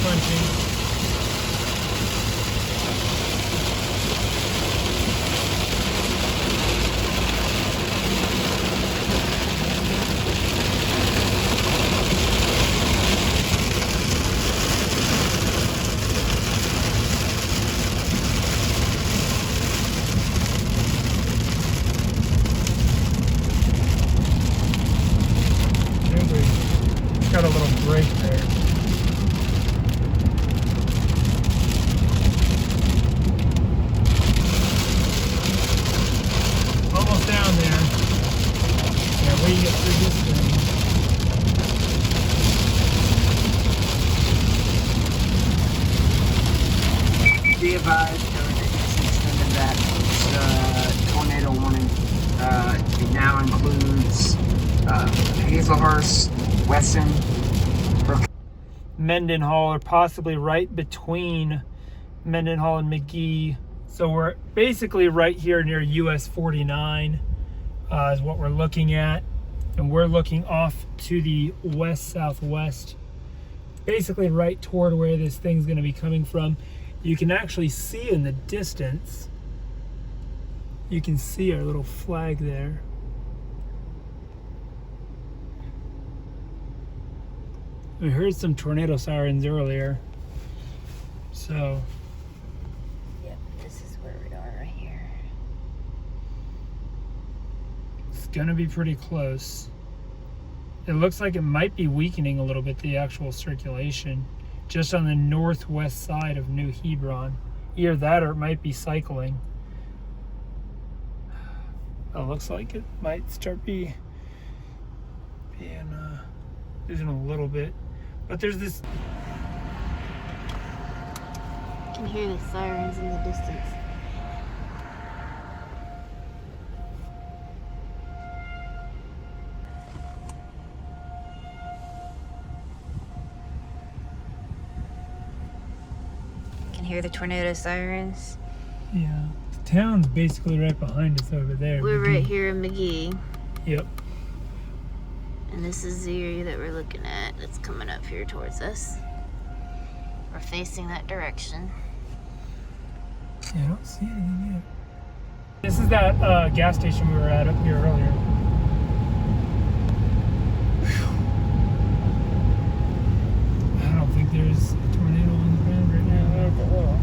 crunching. Got a little break there. Almost down there. Yeah, we get through this thing. Be advised, extended that tornado warning. It now includes Hazelhurst, Weston, Mendenhall, or possibly right between Mendenhall and McGee. So we're basically right here near US 49 is what we're looking at. And we're looking off to the west-southwest, basically right toward where this thing's going to be coming from. You can actually see in the distance, you can see our little flag there. We heard some tornado sirens earlier, so. Yep, this is where we are right here. It's gonna be pretty close. It looks like it might be weakening a little bit, the actual circulation, just on the northwest side of New Hebron. Either that or it might be cycling. It looks like it might start being losing a little bit. But there's this. You can hear the sirens in the distance. You can hear the tornado sirens. Yeah, the town's basically right behind us over there. We're McGee. right here in McGee. Yep. And this is the area that we're looking at that's coming up here towards us. We're facing that direction. Yeah, I don't see anything yet. This is that gas station we were at up here earlier. Whew. I don't think there's a tornado on the ground right now. There's a little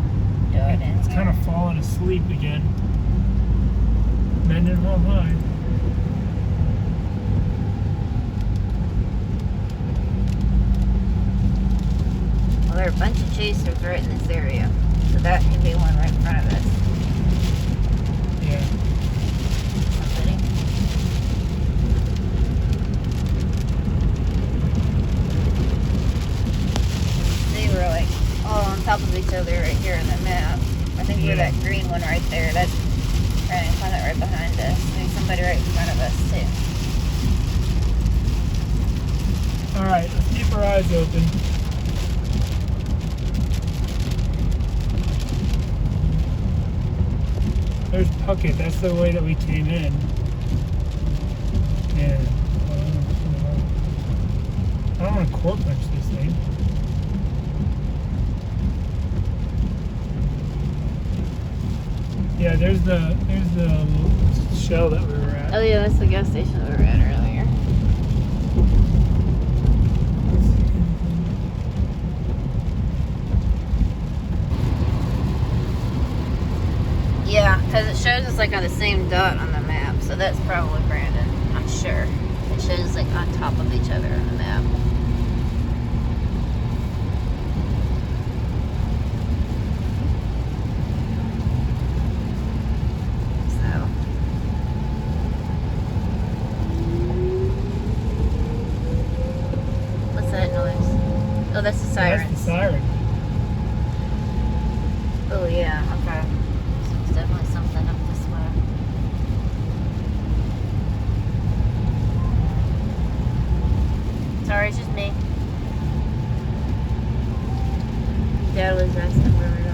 dot in It's kind of falling asleep again. Mendenhall High. Well, there are a bunch of chasers right in this area. So that could be one right in front of us. Yeah. Somebody. They were like all on top of each other right here in the map. I think we're that green one right there. That's right in front of right behind us. Maybe somebody right in front of us too. Alright, let's keep our eyes open. There's Puckett, that's the way that we came in. Yeah. I don't want to court punch this thing. Yeah, there's the shell that we were at. Oh yeah, that's the gas station that we were at earlier. Yeah, because it shows us like on the same dot on the map, so that's probably Brandon, I'm sure. It shows us like on top of each other on the map. So. What's that noise? Oh, that's the siren. That's the siren. Oh yeah, okay. So it's definitely something up this way. Sorry, it's just me. Dad was asking where we are.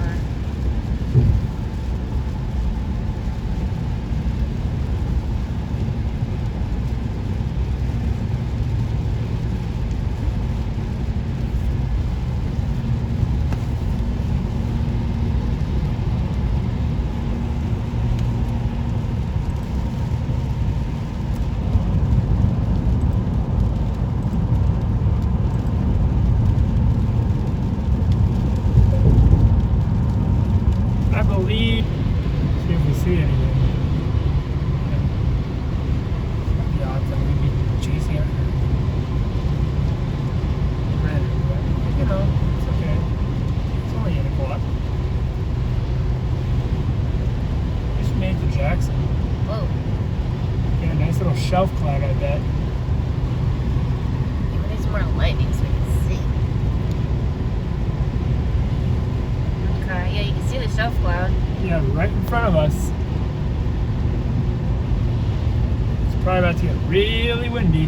shelf cloud, I bet. We need some more lightning so we can see. Okay, yeah, you can see the shelf cloud. Yeah, right in front of us. It's probably about to get really windy.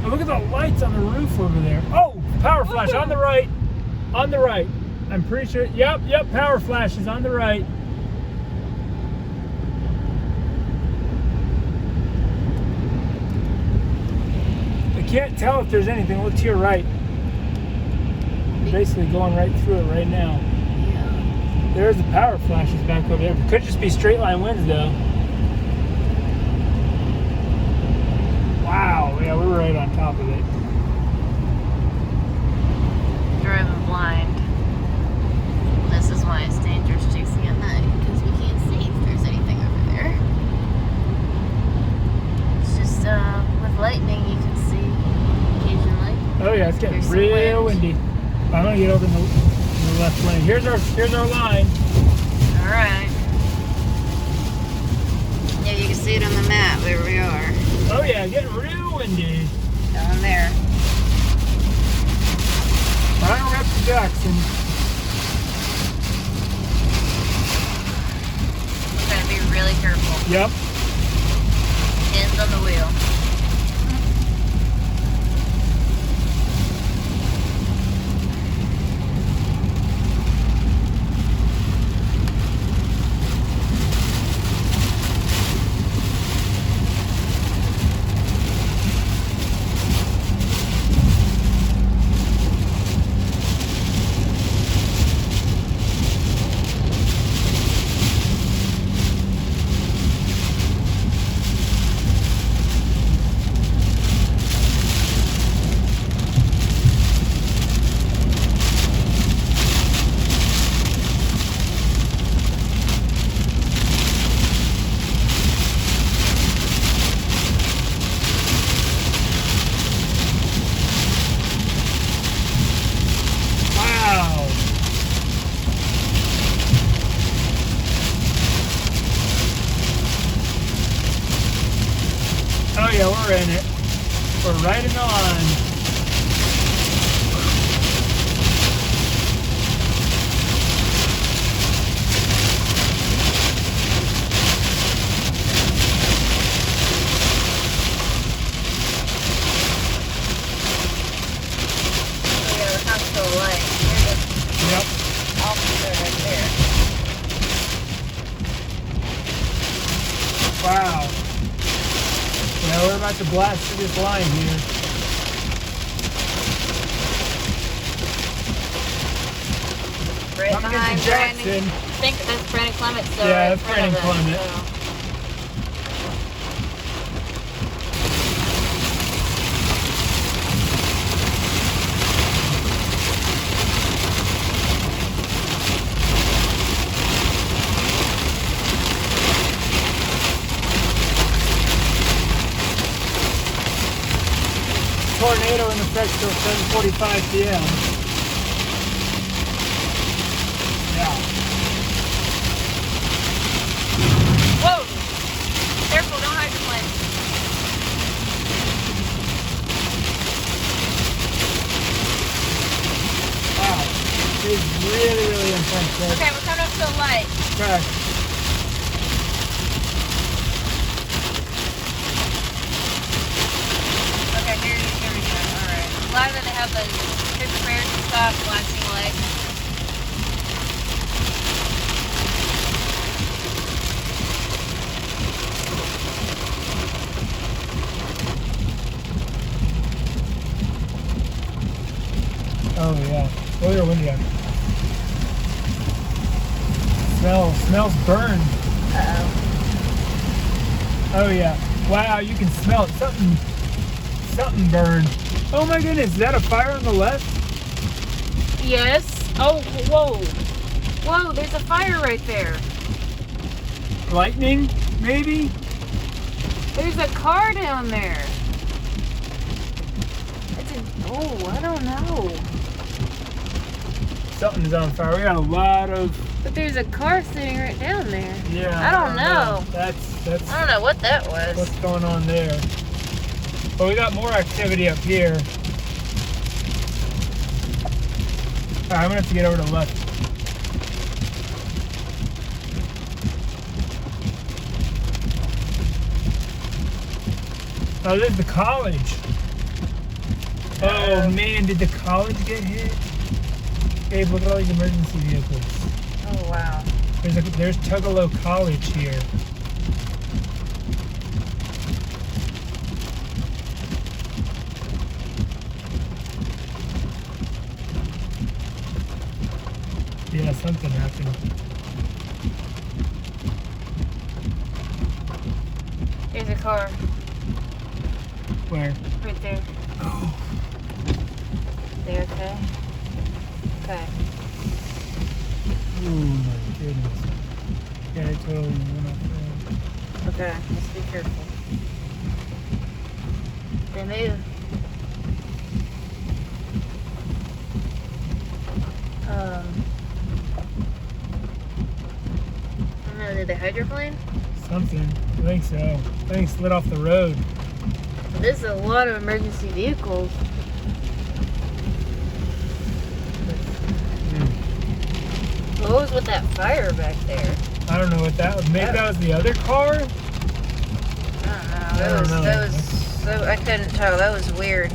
Oh, look at the lights on the roof over there. Oh, power flash on the right. On the right. I'm pretty sure. Yep, power flash is on the right. I can't tell if there's anything. Look to your right. I'm basically going right through it right now. Yeah. There's the power flashes back over there. It could just be straight line winds though. Wow, yeah, we're right on top of it. Driving blind. This is why it's dangerous chasing at night, because we can't see if there's anything over there. It's just, with lightning you can see occasionally. Oh yeah, it's getting There's some real wind. windy. I'm gonna get over in the left lane. Here's our line. Alright. Yeah, you can see it on the map where we are. Oh yeah, getting real windy. Down there. Final rep to Jackson. We're gonna be really careful. Yep. Hands on the wheel. Oh yeah, we're in it. We're right in the line. Oh yeah, the hospital light. Here's Yep. the officer right there. Wow. Yeah, we're about to blast through this line here. Right Coming behind into Brandon. Jackson. I think that's Brandon Clement still Yeah, right in that's front of Brandon us, Clement. so. Tornado in effect till 7:45 p.m. Yeah. Whoa! Careful, don't hydroplane. Wow. It's really, really intense. Right? Okay, we're coming up to the light. Okay. Okay, here we go. Alright. I'm glad that they have the paper prayers and stuff, flashing light. Oh yeah. Oh, you're windy out. Smells burned. Uh-oh. Oh yeah. Wow, you can smell it. Something burned. Oh my goodness, is that a fire on the left? Yes. Oh, whoa. Whoa, there's a fire right there. Lightning, maybe? There's a car down there. Oh, I don't know. Something's on fire. We got a lot of But there's a car sitting right down there. Yeah. I don't know. That's I don't know what that was. what's going on there. But we got more activity up here. All right, I'm gonna have to get over to the left. Oh, this is the college. Oh man, did the college get hit? Gabe, look at all these emergency vehicles. Oh wow. There's Tugalo College here. Yeah, something happened. There's a car Where? right there. Oh. They okay? Okay. Oh my goodness. Yeah, it totally went off there. Okay. Let's be careful. They move. I don't know, did they hydroplane? Something. I think so. I think it slid off the road. This is a lot of emergency vehicles. What was with that fire back there? I don't know what that was. Maybe that was the other car? I don't know. That was I couldn't tell. That was weird.